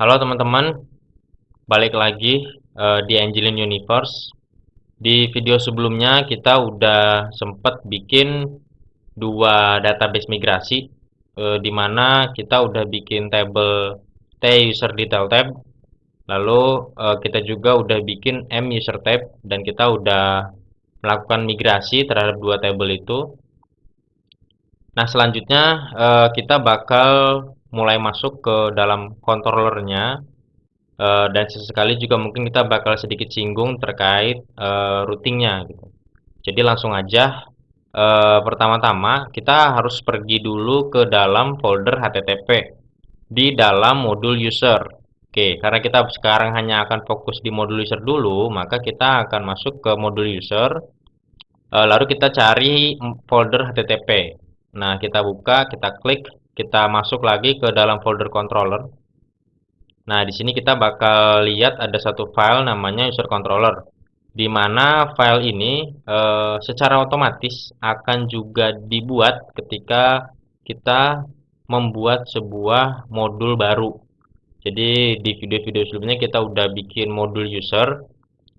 Halo teman-teman, balik lagi di Angelin Universe. Di video sebelumnya kita udah sempat bikin dua database migrasi, di mana kita udah bikin table T user detail tab, lalu kita juga udah bikin M user tab, dan kita udah melakukan migrasi terhadap dua table itu. Nah, selanjutnya kita bakal mulai masuk ke dalam controllernya. Dan sesekali juga mungkin kita bakal sedikit singgung terkait routingnya gitu. Jadi langsung aja, pertama-tama kita harus pergi dulu ke dalam folder HTTP di dalam modul user. Oke, karena kita sekarang hanya akan fokus di modul user dulu, maka kita akan masuk ke modul user, lalu kita cari folder HTTP. Nah, kita buka, kita klik, kita masuk lagi ke dalam folder controller. Nah, di sini kita bakal lihat ada satu file namanya user controller, di mana file ini secara otomatis akan juga dibuat ketika kita membuat sebuah modul baru. Jadi di video-video sebelumnya kita udah bikin modul user.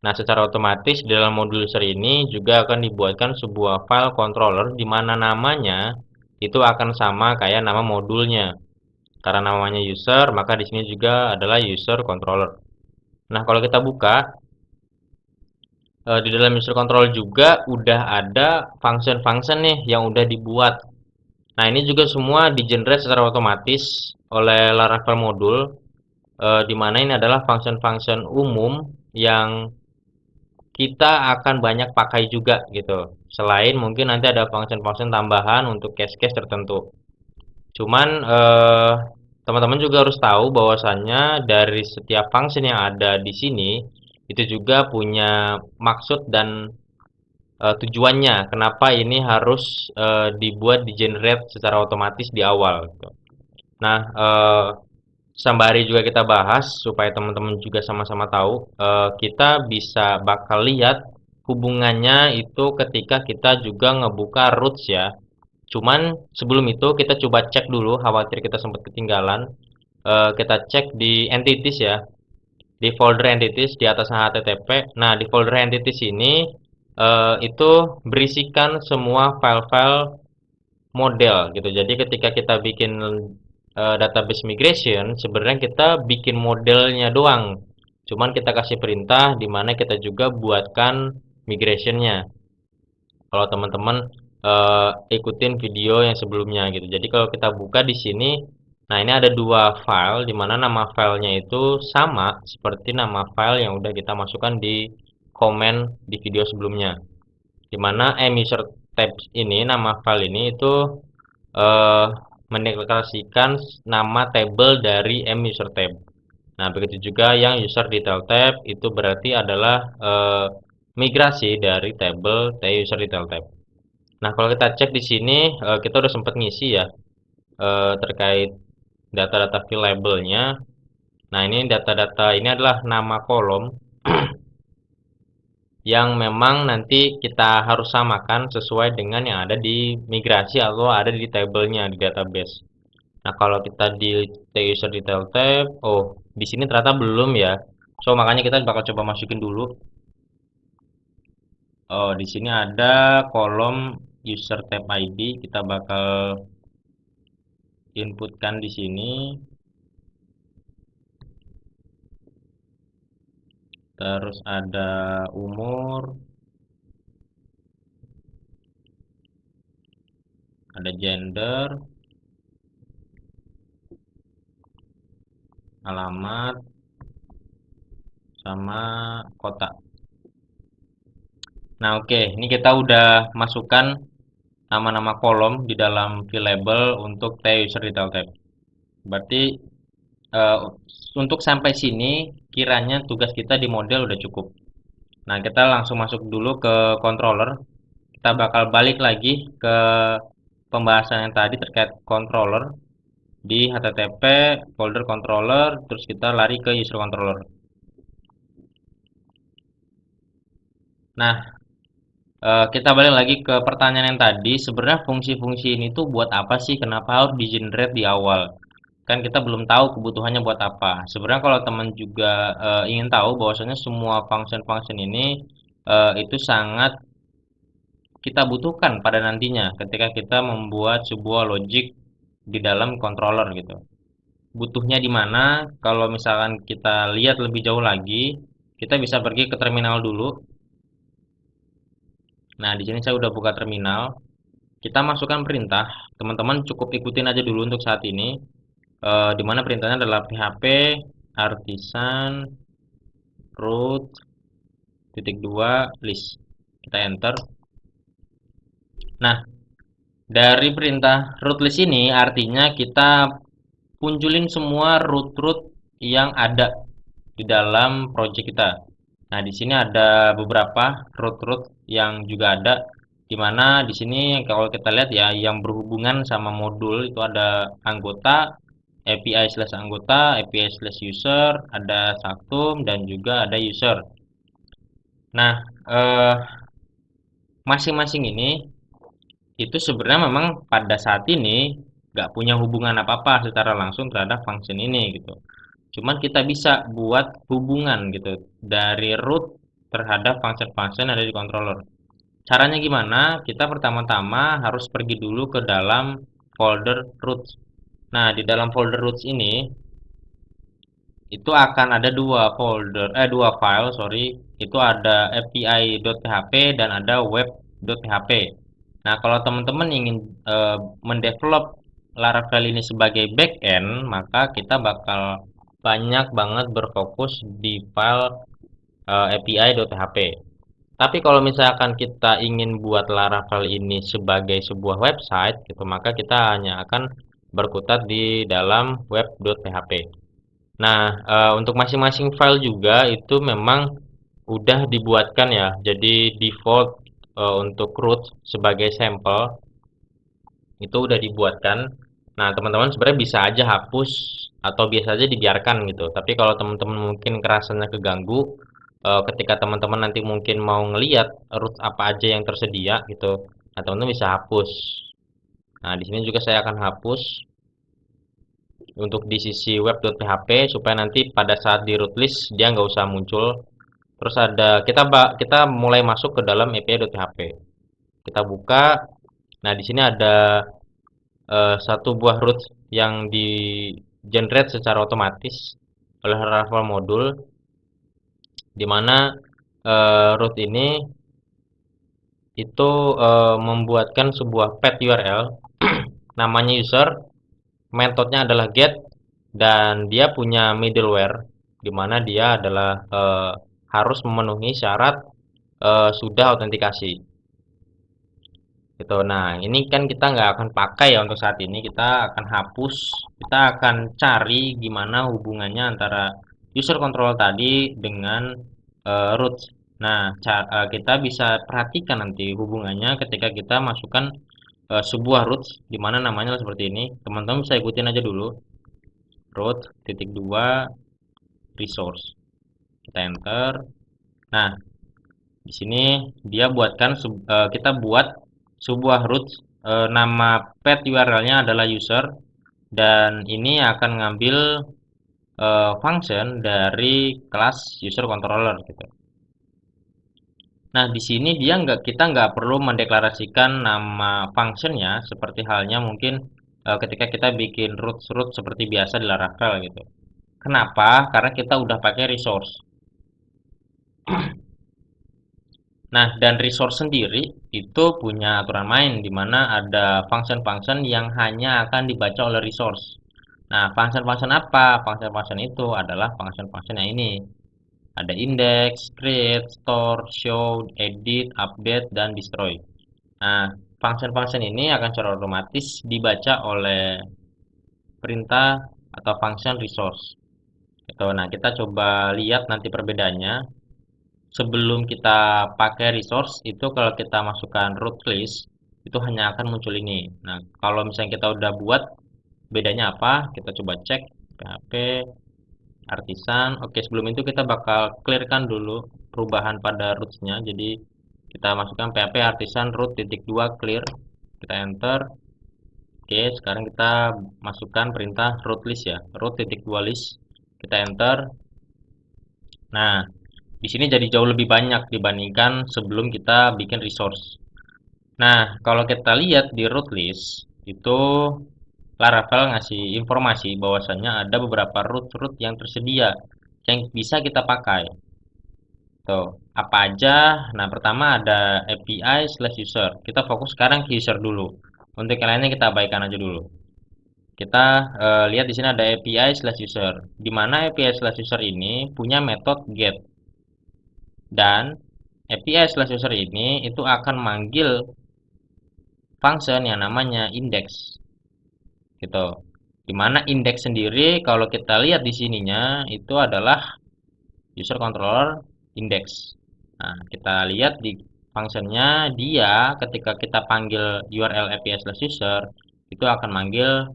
Nah, secara otomatis di dalam modul user ini juga akan dibuatkan sebuah file controller di mana namanya itu akan sama kayak nama modulnya. Karena namanya user, maka di sini juga adalah user controller. Nah, kalau kita buka, di dalam user controller juga udah ada function-function nih yang udah dibuat. Nah, ini juga semua di-generate secara otomatis oleh Laravel modul, di mana ini adalah function-function umum yang kita akan banyak pakai juga gitu. Selain mungkin nanti ada function-function tambahan untuk case-case tertentu. Cuman teman-teman juga harus tahu bahwasannya dari setiap function yang ada di sini itu juga punya maksud dan tujuannya. Kenapa ini harus dibuat di generate secara otomatis di awal gitu. Nah, sembari juga kita bahas supaya teman-teman juga sama-sama tahu, kita bisa bakal lihat hubungannya itu ketika kita juga ngebuka roots ya. Cuman sebelum itu kita coba cek dulu, khawatir kita sempat ketinggalan. Kita cek di entities ya, di folder entities di atas HTTP. Nah, di folder entities ini itu berisikan semua file-file model gitu. Jadi ketika kita bikin database migration, sebenarnya kita bikin modelnya doang. Cuman kita kasih perintah di mana kita juga buatkan migrationnya. Kalau teman-teman ikutin video yang sebelumnya gitu. Jadi kalau kita buka di sini, nah ini ada dua file di mana nama filenya itu sama seperti nama file yang udah kita masukkan di komen di video sebelumnya. Di mana user tabs ini, nama file ini itu eh, mendeklarasikan nama table dari user tab. Nah, begitu juga yang user detail tab itu berarti adalah migrasi dari table user detail tab. Nah, kalau kita cek di sini, kita udah sempat ngisi ya, terkait data-data fill-labelnya. Nah, ini data-data ini adalah nama kolom yang memang nanti kita harus samakan sesuai dengan yang ada di migrasi atau ada di tabelnya di database. Nah, kalau kita di user detail tab, oh, di sini ternyata belum ya. So, makanya kita bakal coba masukin dulu. Oh, di sini ada kolom user tab ID, kita bakal inputkan di sini. Terus ada umur, ada gender, alamat, sama kota. Nah, oke, ini kita udah masukkan nama-nama kolom di dalam fill label untuk user detail tab. Berarti eh, untuk sampai sini kiranya tugas kita di model udah cukup. Nah, kita langsung masuk dulu ke controller. Kita bakal balik lagi ke pembahasan yang tadi terkait controller di HTTP folder controller, terus kita lari ke user controller. Nah, kita balik lagi ke pertanyaan yang tadi. Sebenarnya fungsi-fungsi ini tuh buat apa sih? Kenapa harus di generate di awal? Kan kita belum tahu kebutuhannya buat apa. Sebenarnya kalau teman juga ingin tahu bahwasanya semua function-function ini itu sangat kita butuhkan pada nantinya ketika kita membuat sebuah logic di dalam controller gitu. Butuhnya di mana? Kalau misalkan kita lihat lebih jauh lagi, kita bisa pergi ke terminal dulu. Nah, di sini saya udah buka terminal. Kita masukkan perintah. Teman-teman cukup ikutin aja dulu untuk saat ini. Di mana perintahnya adalah php artisan root titik dua list. Kita enter. Nah, dari perintah root list ini artinya kita punculin semua root-root yang ada di dalam project kita. Nah, di sini ada beberapa root-root yang juga ada, di mana di sini kalau kita lihat ya yang berhubungan sama modul itu ada anggota, API/anggota, API/user, ada Satum dan juga ada user. Nah, eh, masing-masing ini itu sebenarnya memang pada saat ini nggak punya hubungan apa-apa secara langsung terhadap function ini gitu. Cuman kita bisa buat hubungan gitu dari root terhadap function-function yang ada di controller. Caranya gimana? Kita pertama-tama harus pergi dulu ke dalam folder roots. Nah, di dalam folder roots ini itu akan ada dua file, sorry. Itu ada api.php dan ada web.php. Nah, kalau teman-teman ingin mendevelop Laravel ini sebagai backend, maka kita bakal banyak banget berfokus di file api.php. Tapi kalau misalkan kita ingin buat Laravel ini sebagai sebuah website gitu, maka kita hanya akan berkutat di dalam web.php. Nah, untuk masing-masing file juga itu memang udah dibuatkan ya. Jadi default untuk root sebagai sampel itu udah dibuatkan. Nah, teman-teman sebenarnya bisa aja hapus atau biasa aja dibiarkan gitu. Tapi kalau teman-teman mungkin kerasanya keganggu ketika teman-teman nanti mungkin mau ngeliat root apa aja yang tersedia gitu, nah teman-teman bisa hapus. Nah, di sini juga saya akan hapus untuk di sisi web.php supaya nanti pada saat di root list dia nggak usah muncul. Terus ada kita mulai masuk ke dalam api.php. Kita buka. Nah, di sini ada satu buah root yang di generate secara otomatis oleh Laravel modul, di mana root ini itu membuatkan sebuah path URL namanya user, metodenya adalah get, dan dia punya middleware di mana dia adalah harus memenuhi syarat sudah autentikasi gitu. Nah, ini kan kita nggak akan pakai ya untuk saat ini, kita akan hapus. Kita akan cari gimana hubungannya antara user control tadi dengan root. Nah, kita bisa perhatikan nanti hubungannya ketika kita masukkan sebuah root di mana namanya seperti ini. Teman-teman bisa ikutin aja dulu. Root titik dua resource. Kita enter. Nah, di sini dia buatkan kita buat sebuah root, nama path URL-nya adalah user, dan ini akan ngambil function dari kelas user controller gitu. Nah, di sini kita nggak perlu mendeklarasikan nama functionnya seperti halnya mungkin ketika kita bikin root seperti biasa di Laravel gitu. Kenapa? Karena kita udah pakai resource. Nah, dan resource sendiri itu punya aturan main di mana ada function-function yang hanya akan dibaca oleh resource. Nah, function-function apa? Function-function itu adalah function-function yang ini. Ada index, create, store, show, edit, update, dan destroy. Nah, function-function ini akan secara otomatis dibaca oleh perintah atau function resource. Gitu. Nah, kita coba lihat nanti perbedaannya. Sebelum kita pakai resource itu kalau kita masukkan root list itu hanya akan muncul ini. Nah, kalau misalnya kita udah buat bedanya apa? Kita coba cek php artisan. Oke, sebelum itu kita bakal clearkan dulu perubahan pada rootsnya. Jadi kita masukkan php artisan root titik 2 clear. Kita enter. Oke, sekarang kita masukkan perintah root list ya, root titik dua list. Kita enter. Nah, di sini jadi jauh lebih banyak dibandingkan sebelum kita bikin resource. Nah, kalau kita lihat di root list, itu Laravel ngasih informasi bahwasannya ada beberapa root yang tersedia yang bisa kita pakai. Tuh, apa aja? Nah, pertama ada API/user. Kita fokus sekarang ke user dulu. Untuk yang lainnya kita abaikan aja dulu. Kita lihat di sini ada API/user. Di mana API/user ini punya metode get, dan API/user ini itu akan manggil function yang namanya index, gitu. Dimana index sendiri kalau kita lihat di sininya itu adalah user controller index. Nah, kita lihat di functionnya, dia ketika kita panggil URL API/user itu akan manggil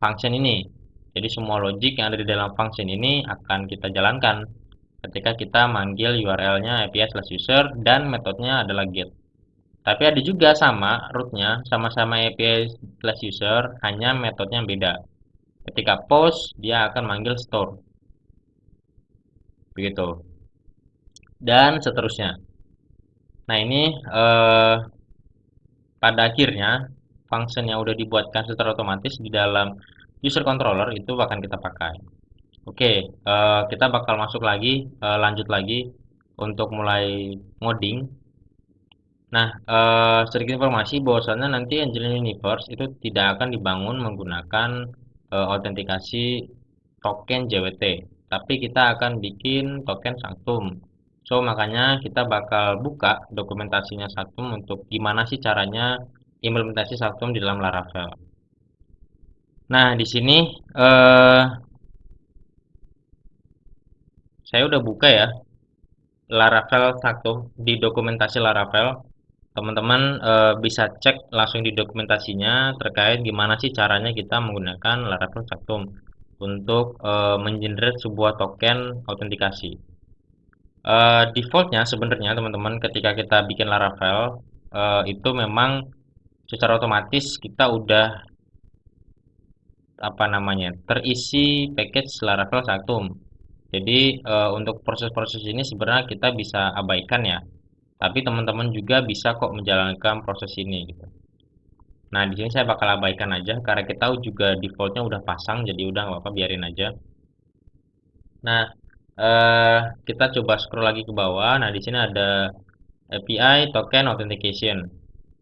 function ini. Jadi semua logic yang ada di dalam function ini akan kita jalankan ketika kita manggil URL-nya API/user dan metodenya adalah get. Tapi ada juga sama rootnya, sama-sama API/user, hanya metodenya beda. Ketika post, dia akan manggil store. Begitu. Dan seterusnya. Nah, ini pada akhirnya function yang udah dibuatkan secara otomatis di dalam user controller itu akan kita pakai. Oke, kita bakal masuk lagi, lanjut lagi untuk mulai ngoding. Nah, sedikit informasi bahwasannya nanti Angelina Universe itu tidak akan dibangun menggunakan autentikasi token JWT, tapi kita akan bikin token Sanctum. So, makanya kita bakal buka dokumentasinya Sanctum untuk gimana sih caranya implementasi Sanctum di dalam Laravel. Nah, di sini eh, saya udah buka ya Laravel Sanctum di dokumentasi Laravel. Teman-teman bisa cek langsung di dokumentasinya terkait gimana sih caranya kita menggunakan Laravel Sanctum untuk mengenerate sebuah token autentikasi. Defaultnya sebenarnya teman-teman ketika kita bikin Laravel itu memang secara otomatis kita udah apa namanya terisi package Laravel Sanctum. Jadi untuk proses-proses ini sebenarnya kita bisa abaikan ya. Tapi teman-teman juga bisa kok menjalankan proses ini gitu. Nah, di sini saya bakal abaikan aja karena kita tahu juga defaultnya udah pasang, jadi udah nggak apa-apa biarin aja. Nah, kita coba scroll lagi ke bawah. Nah, di sini ada API Token Authentication.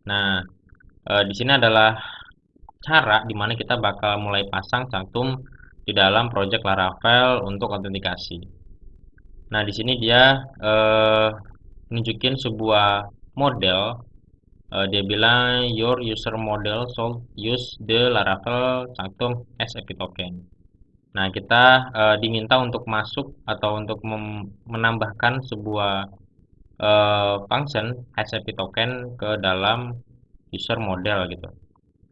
Nah, di sini adalah cara dimana kita bakal mulai pasang cantum di dalam project Laravel untuk autentikasi. Nah, di sini dia nunjukin sebuah model. Dia bilang your user model should use the Laravel Sanctum as API token. Nah, kita diminta untuk masuk atau untuk menambahkan sebuah function as API token ke dalam user model gitu.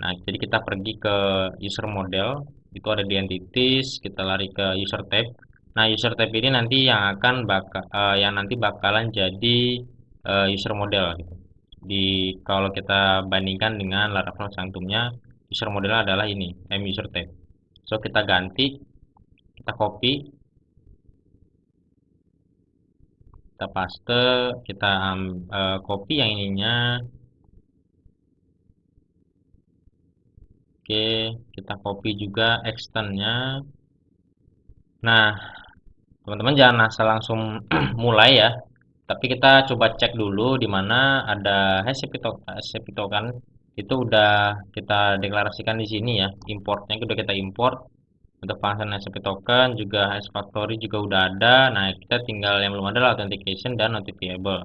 Nah, jadi kita pergi ke user model, itu ada di entities, kita lari ke user tab. Nah, user tab ini nanti yang nanti bakalan jadi user model gitu. Kalau kita bandingkan dengan Laravel Sanctumnya, user model adalah ini, user tab. So, kita ganti, kita copy, kita paste, kita copy yang ininya. Oke, kita copy juga extendnya. Nah, teman-teman jangan asal langsung mulai ya. Tapi kita coba cek dulu di mana ada HTTP token itu udah kita deklarasikan di sini ya. Importnya udah kita import untuk function HTTP token juga hash factory juga udah ada. Nah, kita tinggal yang belum ada authentication dan notifiable.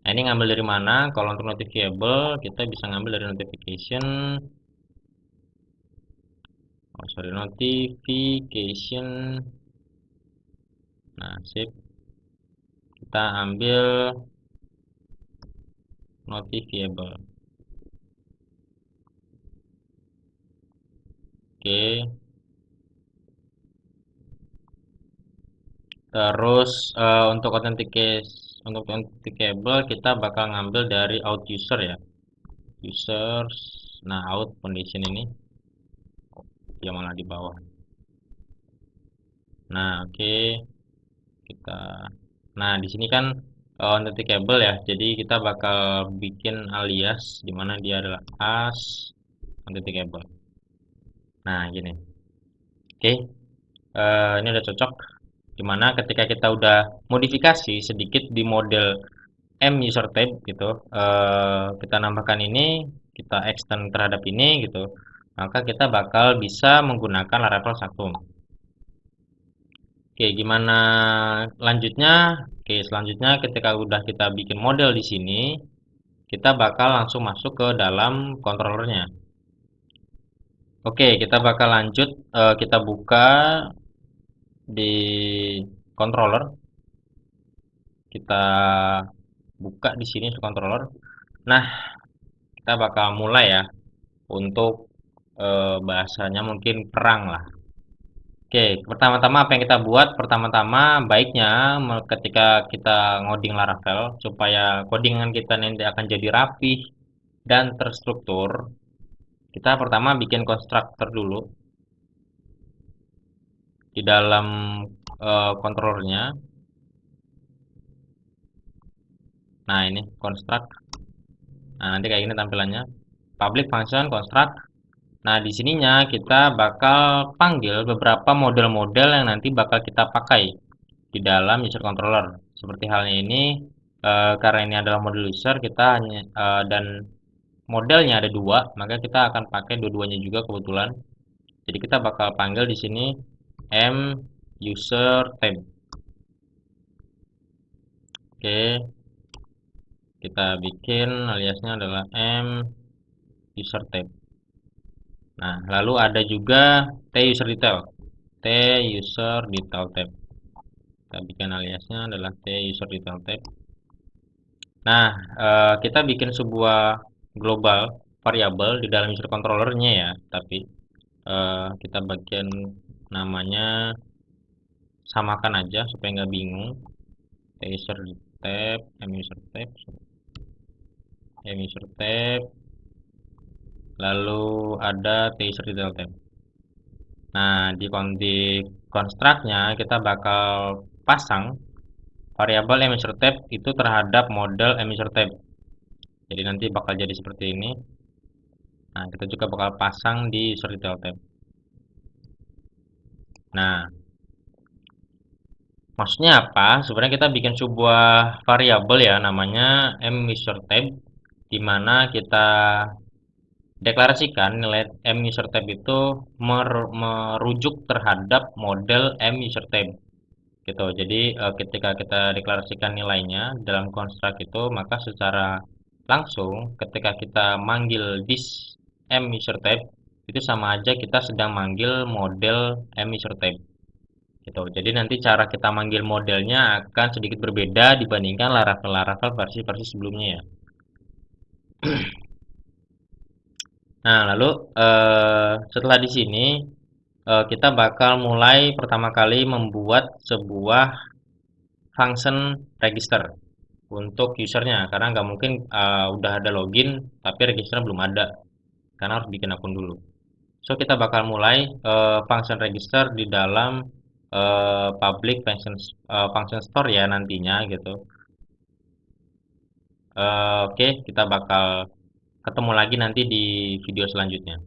Nah, ini ngambil dari mana? Kalau untuk notifiable kita bisa ngambil dari notification. Oh, sorry, notification. Nah, sip. Kita ambil notifiable. Oke. Terus untuk authenticable kita bakal ngambil dari out user ya. Users. Nah, out condition ini. dia malah di bawah. Nah, oke, kita. Nah, di sini kan entity cable ya. Jadi kita bakal bikin alias di mana dia adalah as entity cable. Nah, gini. Oke, ini udah cocok. Dimana ketika kita udah modifikasi sedikit di model M user type gitu, kita nambahkan ini, kita extend terhadap ini gitu, maka kita bakal bisa menggunakan Laravel Sakum. Oke, gimana lanjutnya? Oke, selanjutnya ketika udah kita bikin model di sini, kita bakal langsung masuk ke dalam controllernya. Oke, kita bakal lanjut, kita buka di controller. Kita buka di sini controller. Nah, kita bakal mulai ya untuk bahasanya mungkin perang lah. Oke, pertama-tama apa yang kita buat? Pertama-tama baiknya ketika kita ngoding Laravel supaya codingan kita nanti akan jadi rapih dan terstruktur, kita pertama bikin constructor dulu di dalam controllernya. Nah, ini construct. Nah, nanti kayak gini tampilannya. Public function construct. Nah, di sininya kita bakal panggil beberapa model-model yang nanti bakal kita pakai di dalam user controller. Seperti halnya ini, karena ini adalah model user, kita hanya dan modelnya ada dua, maka kita akan pakai dua-duanya juga kebetulan. Jadi kita bakal panggil di sini m user tab. Oke, kita bikin aliasnya adalah m user tab. Nah, lalu ada juga t user detail. T user detail tab. Kita bikin aliasnya adalah t user detail tab. Nah, kita bikin sebuah global variabel di dalam user controllernya ya, tapi kita bagian namanya samakan aja supaya nggak bingung. T user tab, m user tab, m user tab, lalu ada t user detail tab. Nah, di construct-nya kita bakal pasang variabel m user tab itu terhadap model m user tab. Jadi nanti bakal jadi seperti ini. Nah, kita juga bakal pasang di user detail tab. Nah, maksudnya apa? Sebenarnya kita bikin sebuah variabel ya namanya m user tab di mana kita deklarasikan nilai m user tab itu merujuk terhadap model m user tab gitu. Jadi ketika kita deklarasikan nilainya dalam construct itu, maka secara langsung ketika kita manggil this m user tab itu sama aja kita sedang manggil model m user tab gitu. Jadi nanti cara kita manggil modelnya akan sedikit berbeda dibandingkan Laravel versi-versi sebelumnya ya. Nah, lalu setelah di sini kita bakal mulai pertama kali membuat sebuah function register untuk usernya karena nggak mungkin udah ada login tapi register belum ada karena harus bikin akun dulu. So kita bakal mulai function register di dalam public function store ya nantinya gitu. Oke, kita bakal ketemu lagi nanti di video selanjutnya.